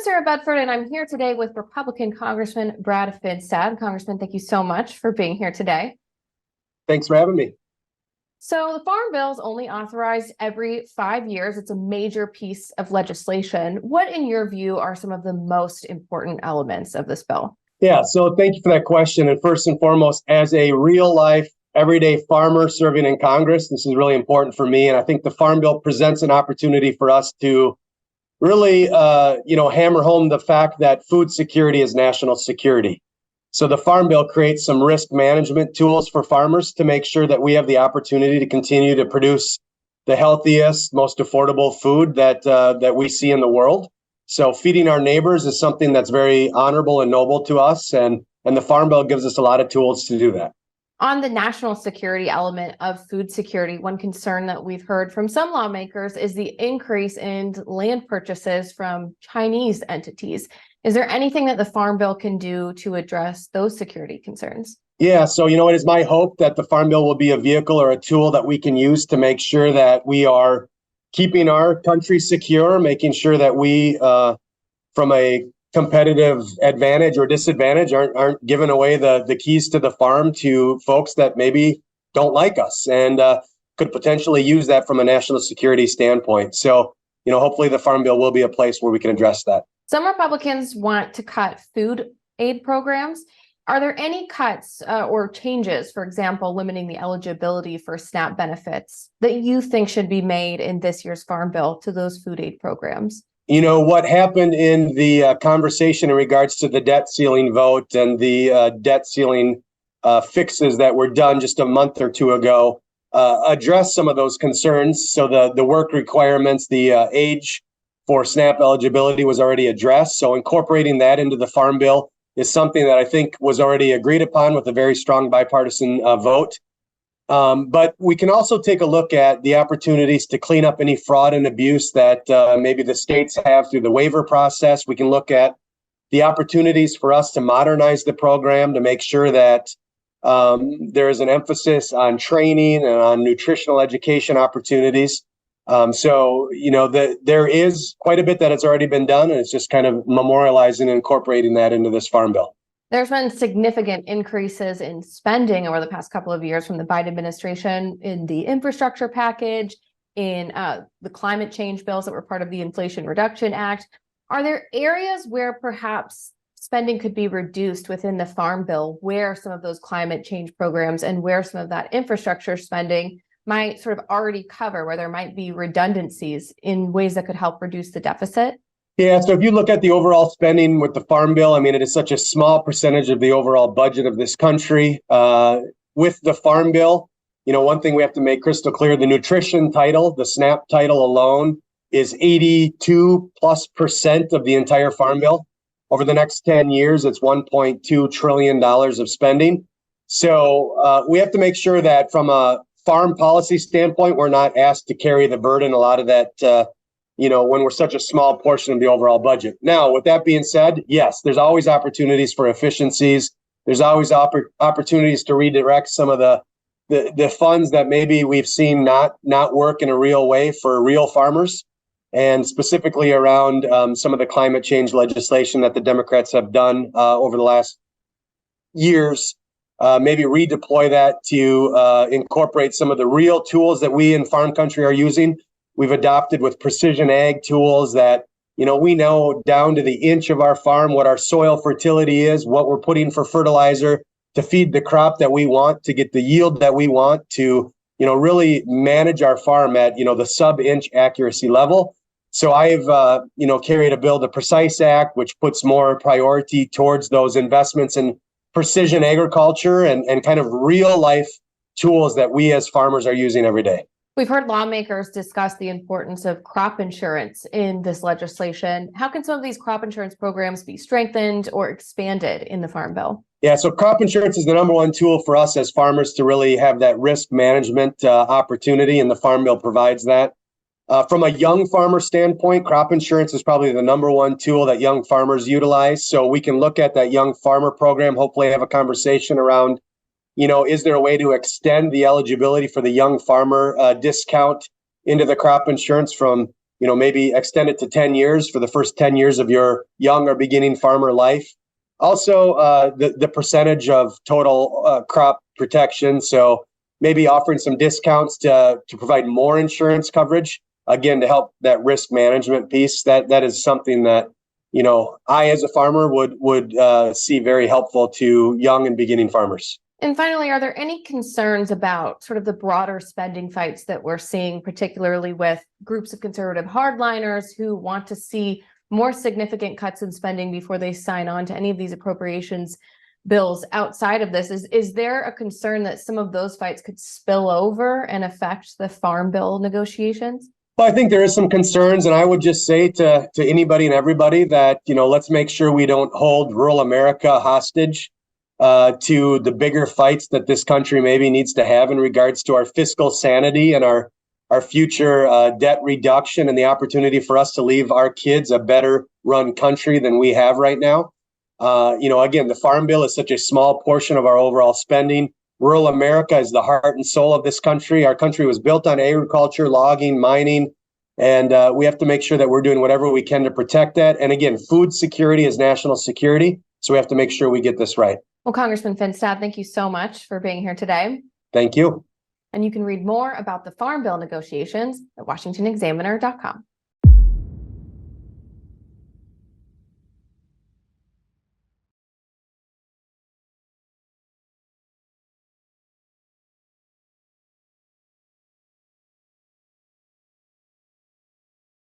Sarah Bedford, and I'm here today with Republican Congressman Brad Finstad. Congressman, thank you so much for being here today. Thanks for having me. So the Farm Bill is only authorized every 5 years. It's a major piece of legislation. What, in your view, are some of the most important elements of this bill? Yeah, so thank you for that question. And first and foremost, as a real life, everyday farmer serving in Congress, this is really important for me. And I think the Farm Bill presents an opportunity for us to really, hammer home the fact that food security is national security. So the Farm Bill creates some risk management tools for farmers to make sure that we have the opportunity to continue to produce the healthiest, most affordable food that we see in the world. So feeding our neighbors is something that's very honorable and noble to us, and the Farm Bill gives us a lot of tools to do that. On the national security element of food security, one concern that we've heard from some lawmakers is the increase in land purchases from Chinese entities. Is there anything that the Farm Bill can do to address those security concerns? Yeah, so it is my hope that the Farm Bill will be a vehicle or a tool that we can use to make sure that we are keeping our country secure, making sure that we, from a competitive advantage or disadvantage, aren't giving away the keys to the farm to folks that maybe don't like us and could potentially use that from a national security standpoint. So, hopefully the Farm Bill will be a place where we can address that. Some Republicans want to cut food aid programs. Are there any cuts or changes, for example, limiting the eligibility for SNAP benefits, that you think should be made in this year's Farm Bill to those food aid programs? What happened in the conversation in regards to the debt ceiling vote and the debt ceiling fixes that were done just a month or two ago addressed some of those concerns. So the work requirements, the age for SNAP eligibility was already addressed. So incorporating that into the Farm Bill is something that I think was already agreed upon with a very strong bipartisan vote. But we can also take a look at the opportunities to clean up any fraud and abuse that maybe the states have through the waiver process. We can look at the opportunities for us to modernize the program to make sure that there is an emphasis on training and on nutritional education opportunities. There is quite a bit that has already been done, and it's just kind of memorializing and incorporating that into this Farm Bill. There's been significant increases in spending over the past couple of years from the Biden administration in the infrastructure package, in the climate change bills that were part of the Inflation Reduction Act. Are there areas where perhaps spending could be reduced within the Farm Bill, where some of those climate change programs and where some of that infrastructure spending might sort of already cover, where there might be redundancies in ways that could help reduce the deficit? Yeah, so if you look at the overall spending with the Farm Bill, it is such a small percentage of the overall budget of this country. With the Farm Bill, one thing we have to make crystal clear, the nutrition title, the SNAP title alone is 82+% of the entire Farm Bill. Over the next 10 years, it's $1.2 trillion of spending. So we have to make sure that from a farm policy standpoint, we're not asked to carry the burden, a lot of that, when we're such a small portion of the overall budget. Now, with that being said, yes, there's always opportunities for efficiencies. There's always opportunities to redirect some of the funds that maybe we've seen not work in a real way for real farmers, and specifically around some of the climate change legislation that the Democrats have done over the last years. Maybe redeploy that to incorporate some of the real tools that we in farm country are using. We've adopted with precision ag tools that, we know down to the inch of our farm what our soil fertility is, what we're putting for fertilizer to feed the crop that we want, to get the yield that we want, to, really manage our farm at, the sub-inch accuracy level. So I've, carried a bill, the Precise Act, which puts more priority towards those investments in precision agriculture and kind of real life tools that we as farmers are using every day. We've heard lawmakers discuss the importance of crop insurance in this legislation. How can some of these crop insurance programs be strengthened or expanded in the Farm Bill? Yeah, so crop insurance is the number one tool for us as farmers to really have that risk management opportunity, and the Farm Bill provides that. From a young farmer standpoint, crop insurance is probably the number one tool that young farmers utilize. So we can look at that young farmer program, hopefully have a conversation around, is there a way to extend the eligibility for the young farmer discount into the crop insurance from maybe extend it to 10 years for the first 10 years of your young or beginning farmer life. Also, the percentage of total crop protection. So maybe offering some discounts to provide more insurance coverage, again, to help that risk management piece. That is something that, I as a farmer would see very helpful to young and beginning farmers. And finally, are there any concerns about sort of the broader spending fights that we're seeing, particularly with groups of conservative hardliners who want to see more significant cuts in spending before they sign on to any of these appropriations bills outside of this? Is there a concern that some of those fights could spill over and affect the farm bill negotiations? Well, I think there is some concerns, and I would just say to anybody and everybody that, let's make sure we don't hold rural America hostage to the bigger fights that this country maybe needs to have in regards to our fiscal sanity and our future debt reduction and the opportunity for us to leave our kids a better run country than we have right now. Again, the Farm Bill is such a small portion of our overall spending. Rural America is the heart and soul of this country. Our country was built on agriculture, logging, mining, and we have to make sure that we're doing whatever we can to protect that. And again, food security is national security, so we have to make sure we get this right. Well, Congressman Finstad, thank you so much for being here today. Thank you. And you can read more about the Farm Bill negotiations at washingtonexaminer.com.